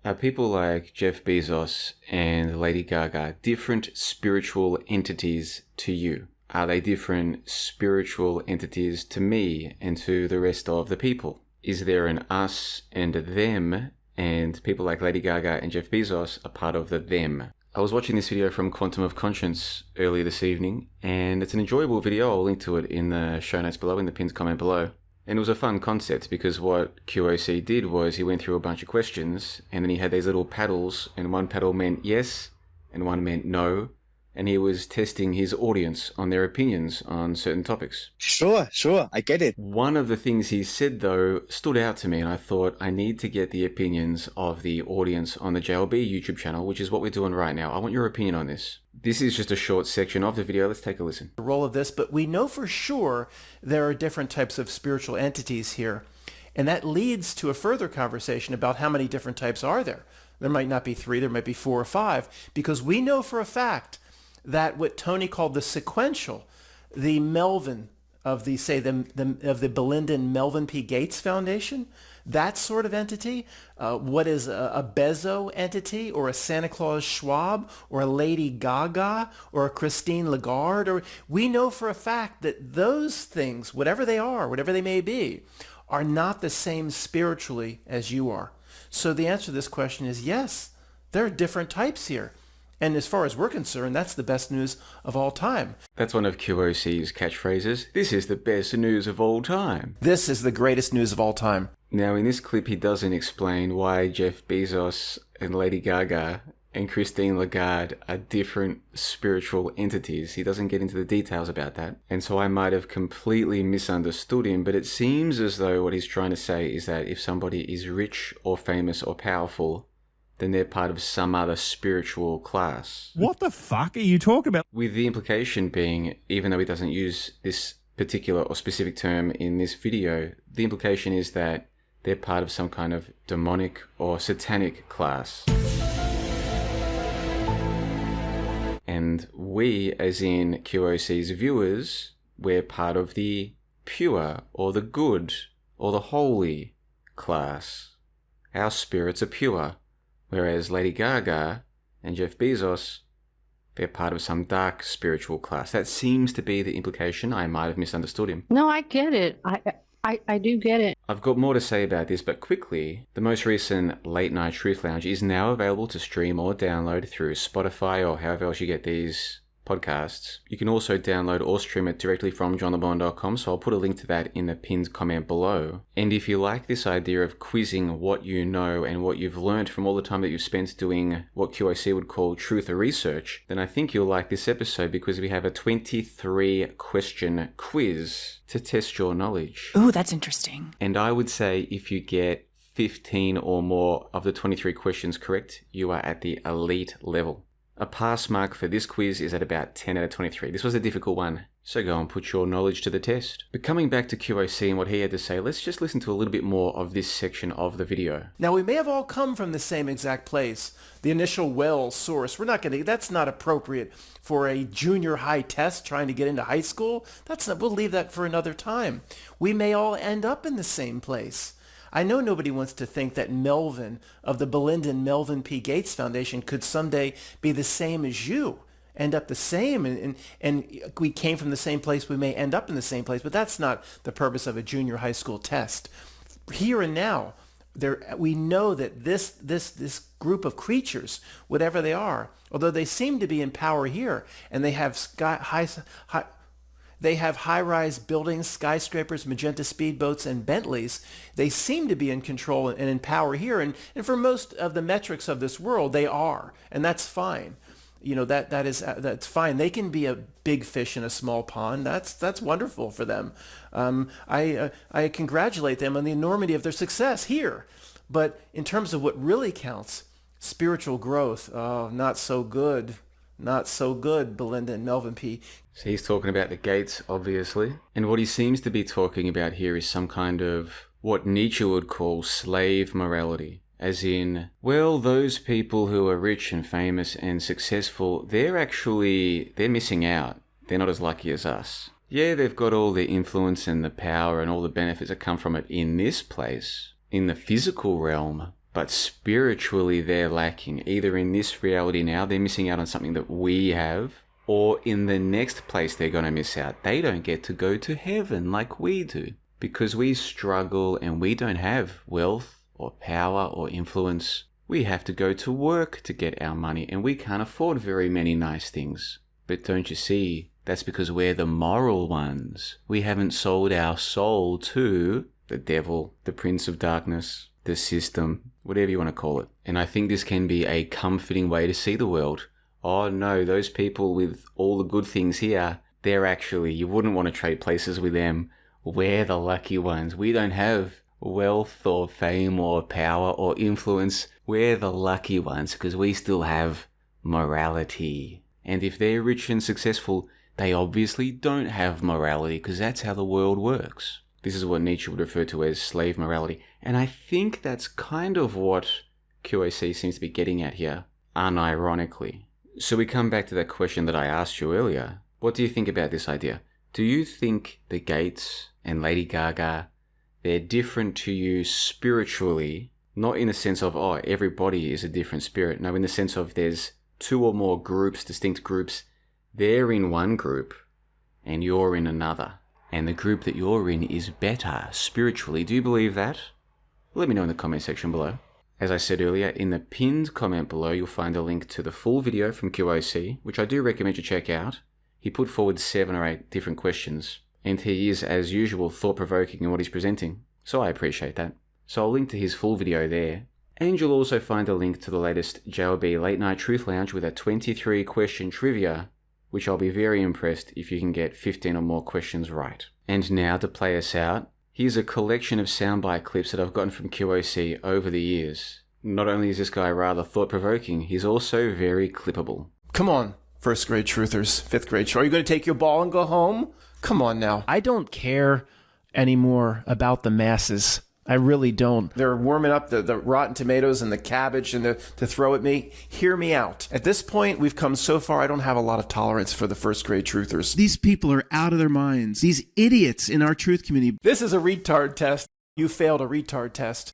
Are people like Jeff Bezos and Lady Gaga different spiritual entities to you? Are they different spiritual entities to me and to the rest of the people? Is there an us and a them, and people like Lady Gaga and Jeff Bezos are part of the them? I was watching this video from Quantum of Conscience earlier this evening, and it's an enjoyable video. I'll link to it in the show notes below, in the pinned comment below. And it was a fun concept because what QOC did was he went through a bunch of questions and then he had these little paddles, and one paddle meant yes and one meant no. And he was testing his audience on their opinions on certain topics. Sure, I get it. One of the things he said, though, stood out to me, and I thought I need to get the opinions of the audience on the JLB YouTube channel, which is what we're doing right now. I want your opinion on this. This is just a short section of the video. Let's take a listen. The role of this, but we know for sure there are different types of spiritual entities here. And that leads to a further conversation about how many different types are there. There might not be 3, there might be 4 or 5, because we know for a fact that what Tony called the sequential, the Melvin of the, say, of the Belinda and Melvin P. Gates Foundation, that sort of entity, what is a Bezos entity, or a Santa Claus Schwab, or a Lady Gaga, or a Christine Lagarde, or we know for a fact that those things, whatever they are, whatever they may be, are not the same spiritually as you are. So the answer to this question is yes, there are different types here. And as far as we're concerned, that's the best news of all time. That's one of QOC's catchphrases. This is the best news of all time. This is the greatest news of all time. Now, in this clip, he doesn't explain why Jeff Bezos and Lady Gaga and Christine Lagarde are different spiritual entities. He doesn't get into the details about that. And so I might have completely misunderstood him, but it seems as though what he's trying to say is that if somebody is rich or famous or powerful, then they're part of some other spiritual class. What the fuck are you talking about? With the implication being, even though he doesn't use this particular or specific term in this video, the implication is that they're part of some kind of demonic or satanic class. And we, as in QOC's viewers, we're part of the pure or the good or the holy class. Our spirits are pure. Whereas Lady Gaga and Jeff Bezos, they're part of some dark spiritual class. That seems to be the implication. I might have misunderstood him. No, I get it. I do get it. I've got more to say about this, but quickly, the most recent Late Night Truth Lounge is now available to stream or download through Spotify or however else you get these podcasts. You can also download or stream it directly from johnlebon.com, so I'll put a link to that in the pinned comment below. And if you like this idea of quizzing what you know and what you've learned from all the time that you've spent doing what QIC would call truth or research, then I think you'll like this episode because we have a 23 question quiz to test your knowledge. Ooh, that's interesting. And I would say if you get 15 or more of the 23 questions correct, you are at the elite level. A pass mark for this quiz is at about 10 out of 23. This was a difficult one, so go and put your knowledge to the test. But coming back to QOC and what he had to say, let's just listen to a little bit more of this section of the video. Now, we may have all come from the same exact place, the initial well source. That's not appropriate for a junior high test trying to get into high school. We'll leave that for another time. We may all end up in the same place. I know nobody wants to think that Melvin of the Belinda and Melvin P. Gates Foundation could someday be the same as you, end up the same, and we came from the same place, we may end up in the same place, but that's not the purpose of a junior high school test. Here and now, we know that this group of creatures, whatever they are, although they seem to be in power here, and they have high-rise buildings, skyscrapers, magenta speedboats, and Bentleys. They seem to be in control and in power here. And for most of the metrics of this world, they are. And that's fine. You know, that's fine. They can be a big fish in a small pond. That's wonderful for them. I congratulate them on the enormity of their success here. But in terms of what really counts, spiritual growth, not so good. Not so good, Belinda and Melvin P. So he's talking about the Gates, obviously. And what he seems to be talking about here is some kind of what Nietzsche would call slave morality. As in, well, those people who are rich and famous and successful, they're missing out. They're not as lucky as us. Yeah, they've got all the influence and the power and all the benefits that come from it in this place, in the physical realm, but spiritually they're lacking. Either in this reality now, they're missing out on something that we have, or in the next place they're going to miss out. They don't get to go to heaven like we do, because we struggle and we don't have wealth or power or influence. We have to go to work to get our money, and we can't afford very many nice things. But don't you see, that's because we're the moral ones. We haven't sold our soul to the devil, the prince of darkness, the system, whatever you want to call it. And I think this can be a comforting way to see the world. Oh no, those people with all the good things here, they're actually, you wouldn't want to trade places with them. We're the lucky ones. We don't have wealth or fame or power or influence. We're the lucky ones because we still have morality. And if they're rich and successful, they obviously don't have morality because that's how the world works. This is what Nietzsche would refer to as slave morality. And I think that's kind of what QAC seems to be getting at here, unironically. So we come back to that question that I asked you earlier. What do you think about this idea? Do you think the Gates and Lady Gaga, they're different to you spiritually? Not in the sense of, oh, everybody is a different spirit. No, in the sense of there's two or more groups, distinct groups. They're in one group and you're in another. And the group that you're in is better spiritually. Do you believe that? Let me know in the comment section below. As I said earlier, in the pinned comment below, you'll find a link to the full video from QOC, which I do recommend you check out. He put forward 7 or 8 different questions, and he is, as usual, thought-provoking in what he's presenting, so I appreciate that. So I'll link to his full video there, and you'll also find a link to the latest JLB Late Night Truth Lounge with a 23-question trivia, which I'll be very impressed if you can get 15 or more questions right. And now, to play us out, here's a collection of soundbite clips that I've gotten from QOC over the years. Not only is this guy rather thought-provoking, he's also very clippable. Come on, first grade truthers, fifth grade. Are you going to take your ball and go home? Come on now. I don't care anymore about the masses. I really don't. They're warming up the rotten tomatoes and the cabbage and to throw at me. Hear me out. At this point, we've come so far, I don't have a lot of tolerance for the first grade truthers. These people are out of their minds. These idiots in our truth community. This is a retard test. You failed a retard test.